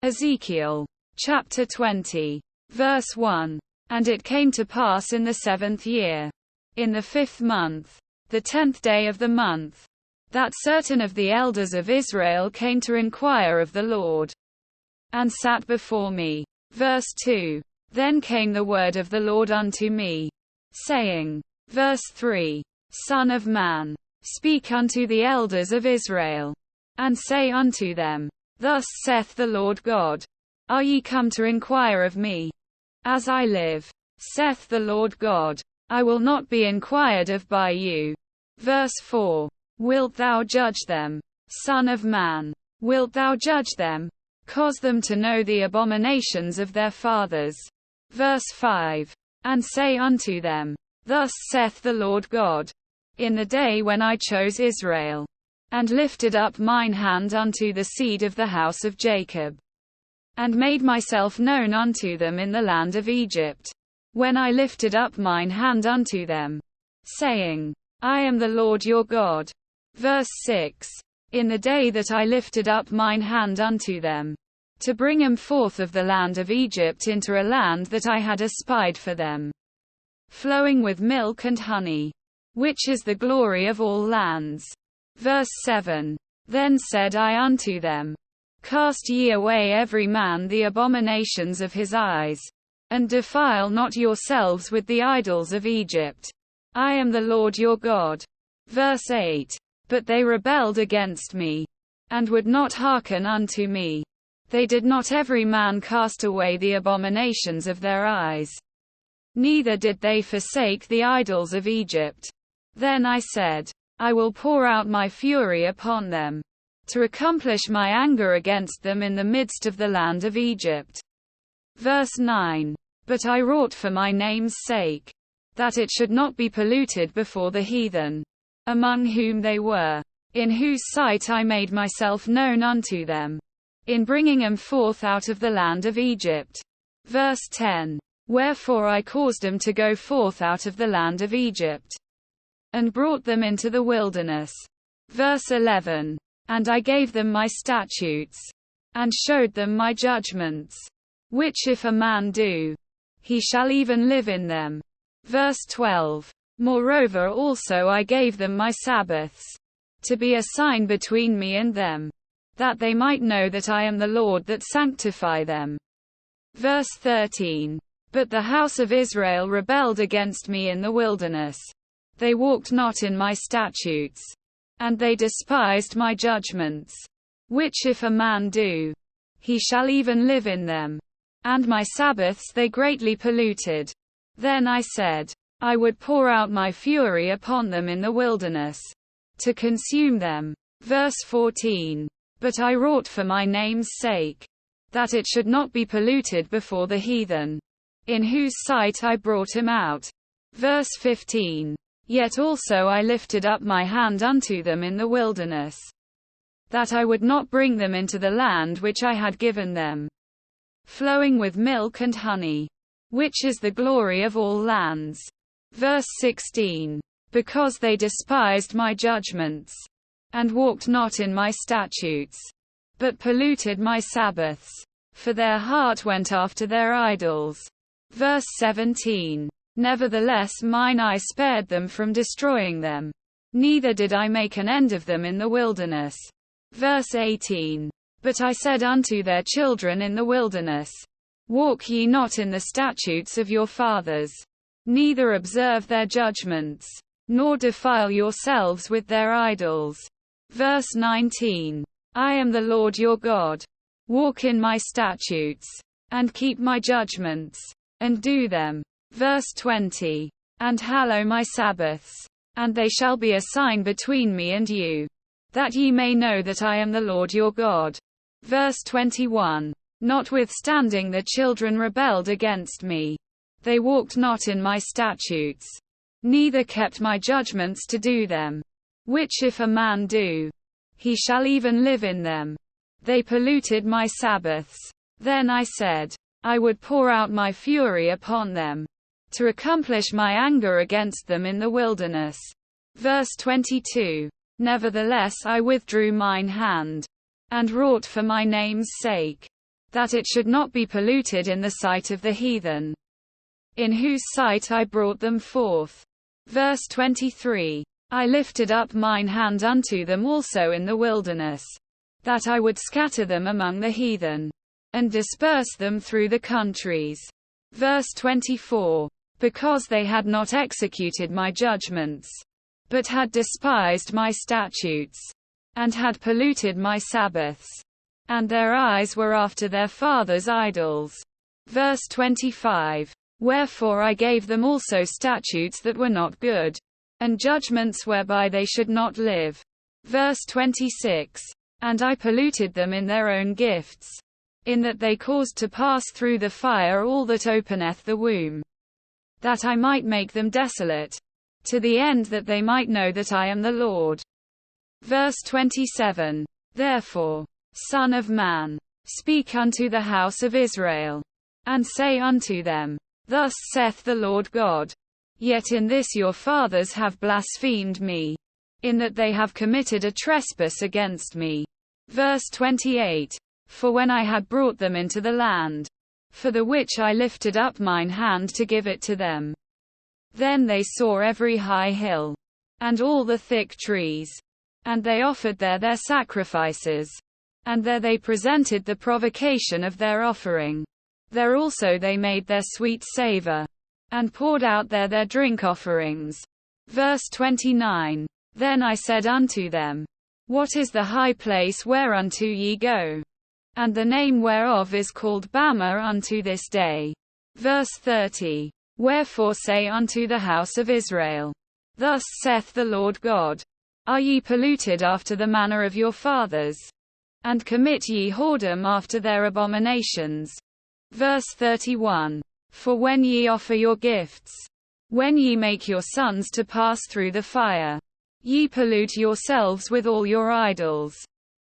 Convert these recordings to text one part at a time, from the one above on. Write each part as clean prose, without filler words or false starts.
Ezekiel chapter 20, verse 1. And it came to pass in the 7th year, in the 5th month, the 10th day of the month, that certain of the elders of Israel came to inquire of the Lord, and sat before me. Verse 2. Then came the word of the Lord unto me, saying, verse 3, Son of man, speak unto the elders of Israel, and say unto them, Thus saith the Lord God, Are ye come to inquire of me? As I live, saith the Lord God, I will not be inquired of by you. Verse 4. Wilt thou judge them, Son of man? Wilt thou judge them? Cause them to know the abominations of their fathers. Verse 5. And say unto them, Thus saith the Lord God, In the day when I chose Israel, and lifted up mine hand unto the seed of the house of Jacob, and made myself known unto them in the land of Egypt, when I lifted up mine hand unto them, saying, I am the Lord your God. Verse 6. In the day that I lifted up mine hand unto them, to bring them forth of the land of Egypt into a land that I had espied for them, flowing with milk and honey, which is the glory of all lands. Verse 7. Then said I unto them, Cast ye away every man the abominations of his eyes, and defile not yourselves with the idols of Egypt. I am the Lord your God. Verse 8. But they rebelled against me, and would not hearken unto me. They did not every man cast away the abominations of their eyes, neither did they forsake the idols of Egypt. Then I said, I will pour out my fury upon them, to accomplish my anger against them in the midst of the land of Egypt. Verse 9. But I wrought for my name's sake, that it should not be polluted before the heathen, among whom they were, in whose sight I made myself known unto them, in bringing them forth out of the land of Egypt. Verse 10. Wherefore I caused them to go forth out of the land of Egypt, and brought them into the wilderness. Verse 11. And I gave them my statutes, and showed them my judgments, which if a man do, he shall even live in them. Verse 12. Moreover also I gave them my Sabbaths, to be a sign between me and them, that they might know that I am the Lord that sanctify them. Verse 13. But the house of Israel rebelled against me in the wilderness. They walked not in my statutes, and they despised my judgments, which if a man do, he shall even live in them. And my Sabbaths they greatly polluted. Then I said, I would pour out my fury upon them in the wilderness, to consume them. Verse 14. But I wrought for my name's sake, that it should not be polluted before the heathen, in whose sight I brought him out. Verse 15. Yet also I lifted up my hand unto them in the wilderness, that I would not bring them into the land which I had given them, flowing with milk and honey, which is the glory of all lands. Verse 16. Because they despised my judgments, and walked not in my statutes, but polluted my Sabbaths, for their heart went after their idols. Verse 17. Nevertheless mine eye spared them from destroying them, neither did I make an end of them in the wilderness. Verse 18. But I said unto their children in the wilderness, Walk ye not in the statutes of your fathers, neither observe their judgments, nor defile yourselves with their idols. Verse 19. I am the Lord your God. Walk in my statutes, and keep my judgments, and do them. Verse 20. And hallow my Sabbaths, and they shall be a sign between me and you, that ye may know that I am the Lord your God. Verse 21. Notwithstanding the children rebelled against me. They walked not in my statutes, neither kept my judgments to do them, which if a man do, he shall even live in them. They polluted my Sabbaths. Then I said, I would pour out my fury upon them, to accomplish my anger against them in the wilderness. Verse 22. Nevertheless I withdrew mine hand, and wrought for my name's sake, that it should not be polluted in the sight of the heathen, in whose sight I brought them forth. Verse 23. I lifted up mine hand unto them also in the wilderness, that I would scatter them among the heathen, and disperse them through the countries. Verse 24. Because they had not executed my judgments, but had despised my statutes, and had polluted my Sabbaths, and their eyes were after their fathers' idols. Verse 25. Wherefore I gave them also statutes that were not good, and judgments whereby they should not live. Verse 26. And I polluted them in their own gifts, in that they caused to pass through the fire all that openeth the womb, that I might make them desolate, to the end that they might know that I am the Lord. Verse 27. Therefore, Son of man, speak unto the house of Israel, and say unto them, Thus saith the Lord God, Yet in this your fathers have blasphemed me, in that they have committed a trespass against me. Verse 28. For when I had brought them into the land, for the which I lifted up mine hand to give it to them, then they saw every high hill, and all the thick trees, and they offered there their sacrifices, and there they presented the provocation of their offering. There also they made their sweet savor, and poured out there their drink offerings. Verse 29. Then I said unto them, What is the high place whereunto ye go? And the name whereof is called Bama unto this day. Verse 30. Wherefore say unto the house of Israel, Thus saith the Lord God, Are ye polluted after the manner of your fathers? And commit ye whoredom after their abominations? Verse 31. For when ye offer your gifts, when ye make your sons to pass through the fire, ye pollute yourselves with all your idols,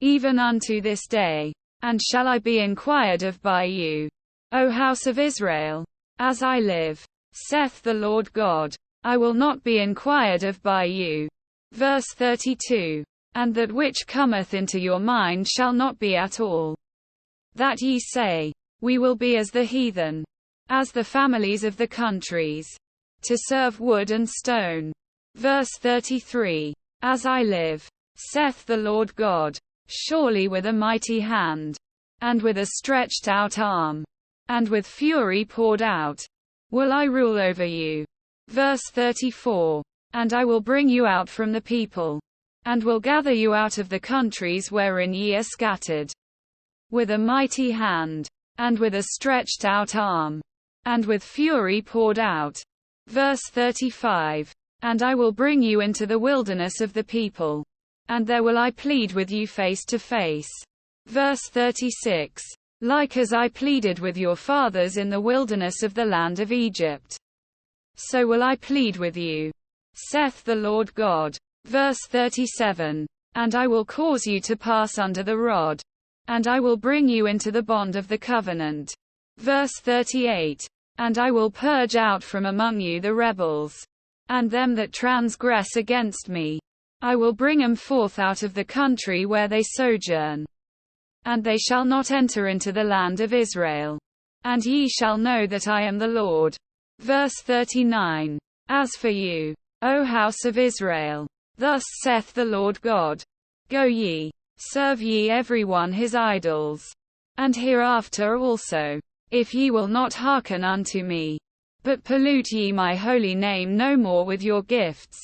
even unto this day. And shall I be inquired of by you, O house of Israel? As I live, saith the Lord God, I will not be inquired of by you. Verse 32. And that which cometh into your mind shall not be at all, that ye say, We will be as the heathen, as the families of the countries, to serve wood and stone. Verse 33. As I live, saith the Lord God, surely with a mighty hand, and with a stretched out arm, and with fury poured out, will I rule over you. Verse 34. And I will bring you out from the people, and will gather you out of the countries wherein ye are scattered, with a mighty hand, and with a stretched out arm, and with fury poured out. Verse 35. And I will bring you into the wilderness of the people, and there will I plead with you face to face. Verse 36. Like as I pleaded with your fathers in the wilderness of the land of Egypt, so will I plead with you, saith the Lord God. Verse 37. And I will cause you to pass under the rod, and I will bring you into the bond of the covenant. Verse 38. And I will purge out from among you the rebels, and them that transgress against me. I will bring them forth out of the country where they sojourn, and they shall not enter into the land of Israel. And ye shall know that I am the Lord. Verse 39. As for you, O house of Israel, thus saith the Lord God, Go ye, serve ye every one his idols. And hereafter also, if ye will not hearken unto me, but pollute ye my holy name no more with your gifts,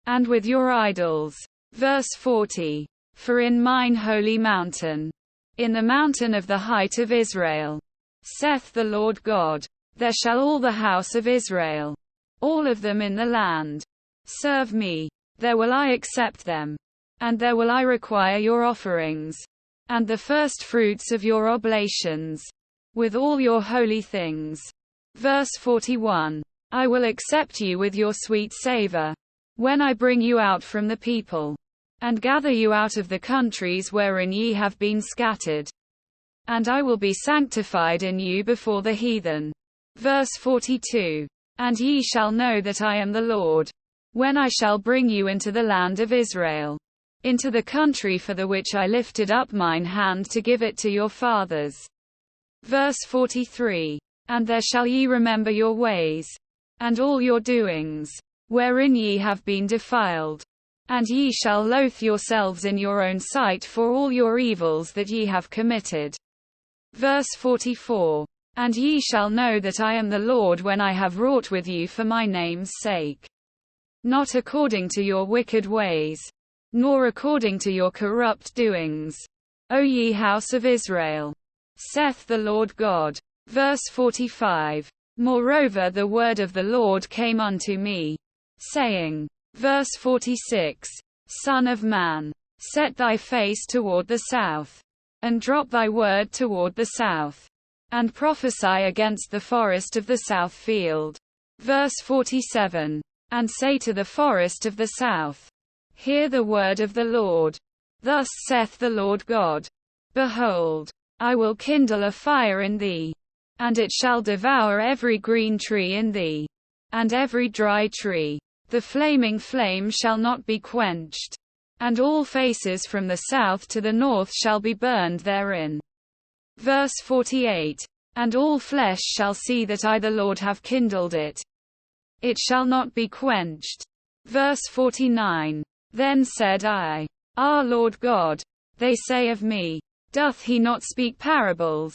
and with your idols. Verse 40. For in mine holy mountain, in the mountain of the height of Israel, saith the Lord God, there shall all the house of Israel, all of them in the land, serve me. There will I accept them, and there will I require your offerings, and the first fruits of your oblations, with all your holy things. Verse 41. I will accept you with your sweet savor, when I bring you out from the people, and gather you out of the countries wherein ye have been scattered. And I will be sanctified in you before the heathen. Verse 42. And ye shall know that I am the Lord, when I shall bring you into the land of Israel, into the country for the which I lifted up mine hand to give it to your fathers. Verse 43. And there shall ye remember your ways, and all your doings, wherein ye have been defiled. And ye shall loathe yourselves in your own sight for all your evils that ye have committed. Verse 44. And ye shall know that I am the Lord when I have wrought with you for my name's sake. Not according to your wicked ways, nor according to your corrupt doings, O ye house of Israel, saith the Lord God. Verse 45. Moreover the word of the Lord came unto me, saying. Verse 46. Son of man, set thy face toward the south, and drop thy word toward the south, and prophesy against the forest of the south field. Verse 47. And say to the forest of the south, Hear the word of the Lord. Thus saith the Lord God. Behold, I will kindle a fire in thee, and it shall devour every green tree in thee, and every dry tree. The flaming flame shall not be quenched, and all faces from the south to the north shall be burned therein. Verse 48. And all flesh shall see that I the Lord have kindled it. It shall not be quenched. Verse 49. Then said I, Ah Lord God, they say of me, doth he not speak parables?